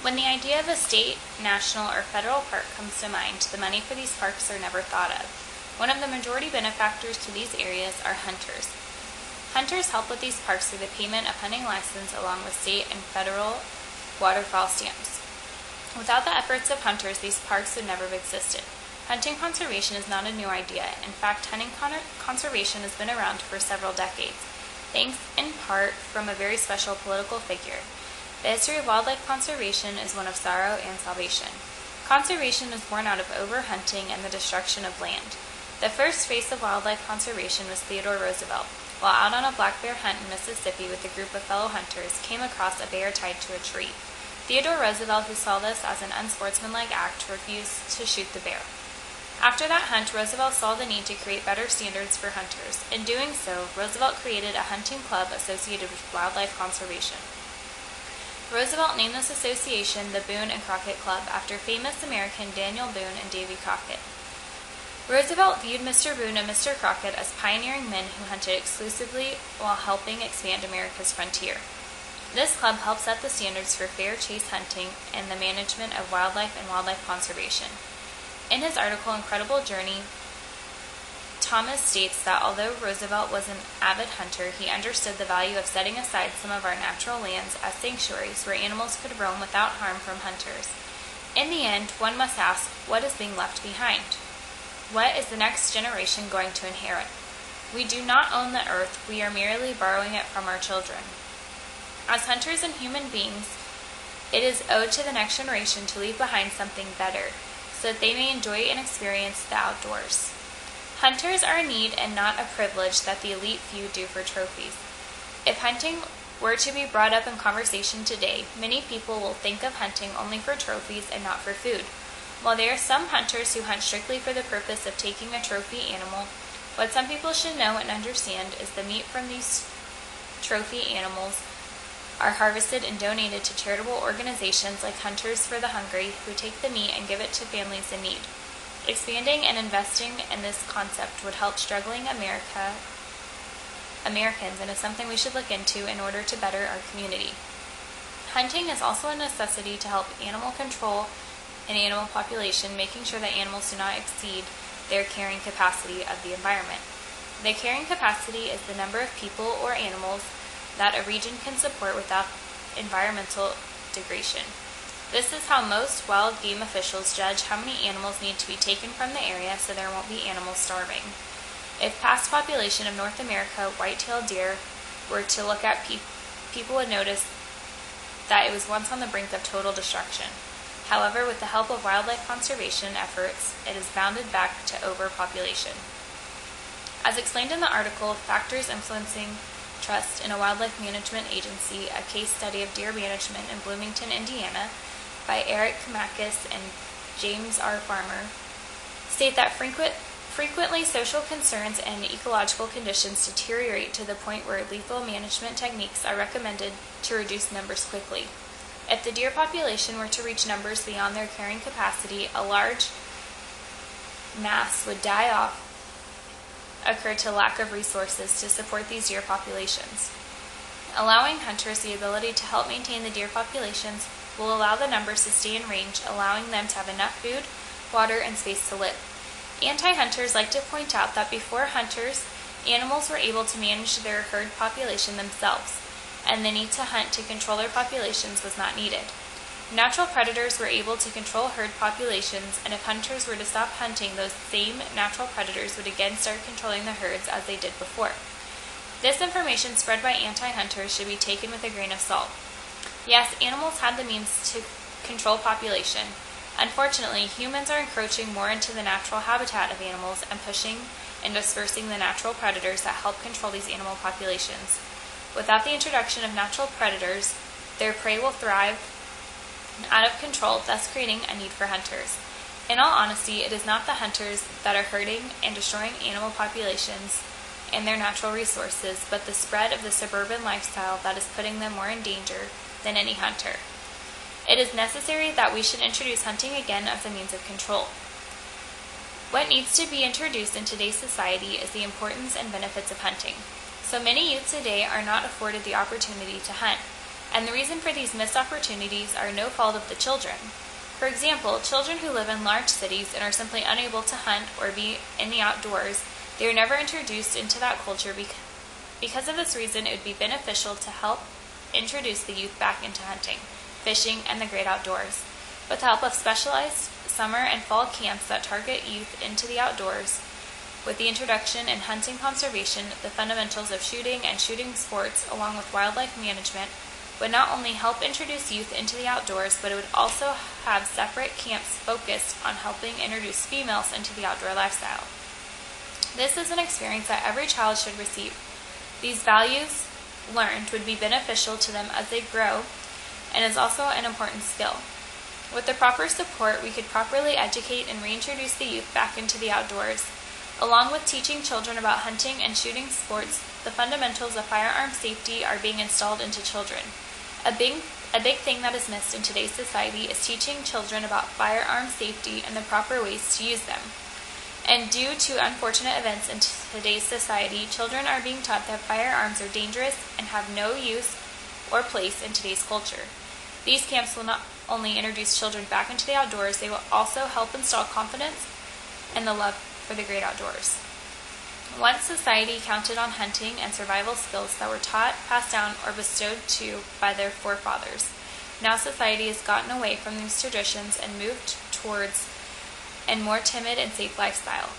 When the idea of a state, national, or federal park comes to mind, the money for these parks are never thought of. One of the majority benefactors to these areas are hunters. Hunters help with these parks through the payment of hunting license along with state and federal waterfowl stamps. Without the efforts of hunters, these parks would never have existed. Hunting conservation is not a new idea. In fact, hunting conservation has been around for several decades, thanks in part from a very special political figure. The history of wildlife conservation is one of sorrow and salvation. Conservation is born out of overhunting and the destruction of land. The first face of wildlife conservation was Theodore Roosevelt. While out on a black bear hunt in Mississippi with a group of fellow hunters, came across a bear tied to a tree. Theodore Roosevelt, who saw this as an unsportsmanlike act, refused to shoot the bear. After that hunt, Roosevelt saw the need to create better standards for hunters. In doing so, Roosevelt created a hunting club associated with wildlife conservation. Roosevelt named this association the Boone and Crockett Club after famous American Daniel Boone and Davy Crockett. Roosevelt viewed Mr. Boone and Mr. Crockett as pioneering men who hunted exclusively while helping expand America's frontier. This club helped set the standards for fair chase hunting and the management of wildlife and wildlife conservation. In his article, Incredible Journey, Thomas states that although Roosevelt was an avid hunter, he understood the value of setting aside some of our natural lands as sanctuaries where animals could roam without harm from hunters. In the end, one must ask, what is being left behind? What is the next generation going to inherit? We do not own the earth, we are merely borrowing it from our children. As hunters and human beings, it is owed to the next generation to leave behind something better, so that they may enjoy and experience the outdoors. Hunters are a need and not a privilege that the elite few do for trophies. If hunting were to be brought up in conversation today, many people will think of hunting only for trophies and not for food. While there are some hunters who hunt strictly for the purpose of taking a trophy animal, what some people should know and understand is the meat from these trophy animals are harvested and donated to charitable organizations like Hunters for the Hungry, who take the meat and give it to families in need. Expanding and investing in this concept would help struggling Americans and is something we should look into in order to better our community. Hunting is also a necessity to help animal control and animal population, making sure that animals do not exceed their carrying capacity of the environment. The carrying capacity is the number of people or animals that a region can support without environmental degradation. This is how most wild game officials judge how many animals need to be taken from the area so there won't be animals starving. If past population of North America white-tailed deer were to look at people would notice that it was once on the brink of total destruction. However, with the help of wildlife conservation efforts, it is bounded back to overpopulation. As explained in the article, Factors Influencing Trust in a Wildlife Management Agency, a case study of deer management in Bloomington, Indiana, by Eric Kamakis and James R. Farmer, state that frequently social concerns and ecological conditions deteriorate to the point where lethal management techniques are recommended to reduce numbers quickly. If the deer population were to reach numbers beyond their carrying capacity, a large mass would die off, occur to lack of resources to support these deer populations. Allowing hunters the ability to help maintain the deer populations will allow the numbers to stay in range, allowing them to have enough food, water, and space to live. Anti-hunters like to point out that before hunters, animals were able to manage their herd population themselves, and the need to hunt to control their populations was not needed. Natural predators were able to control herd populations, and if hunters were to stop hunting, those same natural predators would again start controlling the herds as they did before. This information spread by anti-hunters should be taken with a grain of salt. Yes, animals had the means to control population. Unfortunately, humans are encroaching more into the natural habitat of animals and pushing and dispersing the natural predators that help control these animal populations. Without the introduction of natural predators, their prey will thrive out of control, thus creating a need for hunters. In all honesty, it is not the hunters that are hurting and destroying animal populations and their natural resources, but the spread of the suburban lifestyle that is putting them more in danger than any hunter. It is necessary that we should introduce hunting again as a means of control. What needs to be introduced in today's society is the importance and benefits of hunting. So many youth today are not afforded the opportunity to hunt. and the reason for these missed opportunities are no fault of the children. For example, children who live in large cities and are simply unable to hunt or be in the outdoors, they are never introduced into that culture. Because of this reason, it would be beneficial to help introduce the youth back into hunting, fishing, and the great outdoors. With the help of specialized summer and fall camps that target youth into the outdoors, with the introduction in hunting conservation, the fundamentals of shooting and shooting sports, along with wildlife management, would not only help introduce youth into the outdoors, but it would also have separate camps focused on helping introduce females into the outdoor lifestyle. This is an experience that every child should receive. These values learned would be beneficial to them as they grow and is also an important skill. With the proper support, we could properly educate and reintroduce the youth back into the outdoors. Along with teaching children about hunting and shooting sports, the fundamentals of firearm safety are being installed into children. A big thing that is missed in today's society is teaching children about firearm safety and the proper ways to use them. And due to unfortunate events in today's society, children are being taught that firearms are dangerous and have no use or place in today's culture. These camps will not only introduce children back into the outdoors, they will also help install confidence and the love for the great outdoors. Once society counted on hunting and survival skills that were taught, passed down, or bestowed to by their forefathers. Now society has gotten away from these traditions and moved towards a more timid and safe lifestyle.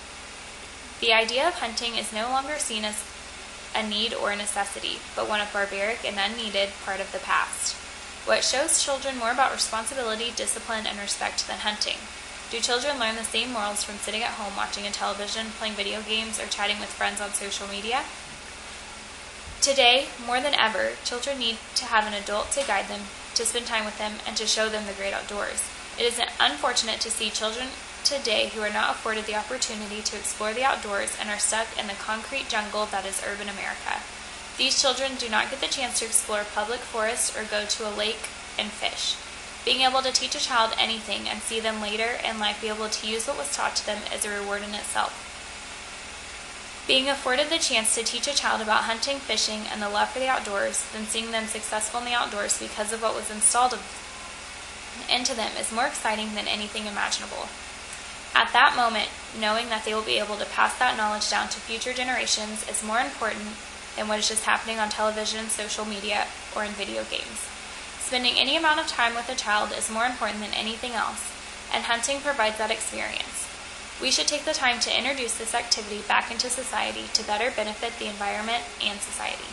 The idea of hunting is no longer seen as a need or a necessity, but one of barbaric and unneeded part of the past. What shows children more about responsibility, discipline, and respect than hunting? Do children learn the same morals from sitting at home watching a television, playing video games, or chatting with friends on social media? Today, more than ever, children need to have an adult to guide them, to spend time with them, and to show them the great outdoors. It is unfortunate to see children today who are not afforded the opportunity to explore the outdoors and are stuck in the concrete jungle that is urban America. These children do not get the chance to explore public forests or go to a lake and fish. Being able to teach a child anything and see them later in life be able to use what was taught to them is a reward in itself. Being afforded the chance to teach a child about hunting, fishing, and the love for the outdoors, then seeing them successful in the outdoors because of what was installed into them is more exciting than anything imaginable. At that moment, knowing that they will be able to pass that knowledge down to future generations is more important than what is just happening on television, social media, or in video games. Spending any amount of time with a child is more important than anything else, and hunting provides that experience. We should take the time to introduce this activity back into society to better benefit the environment and society.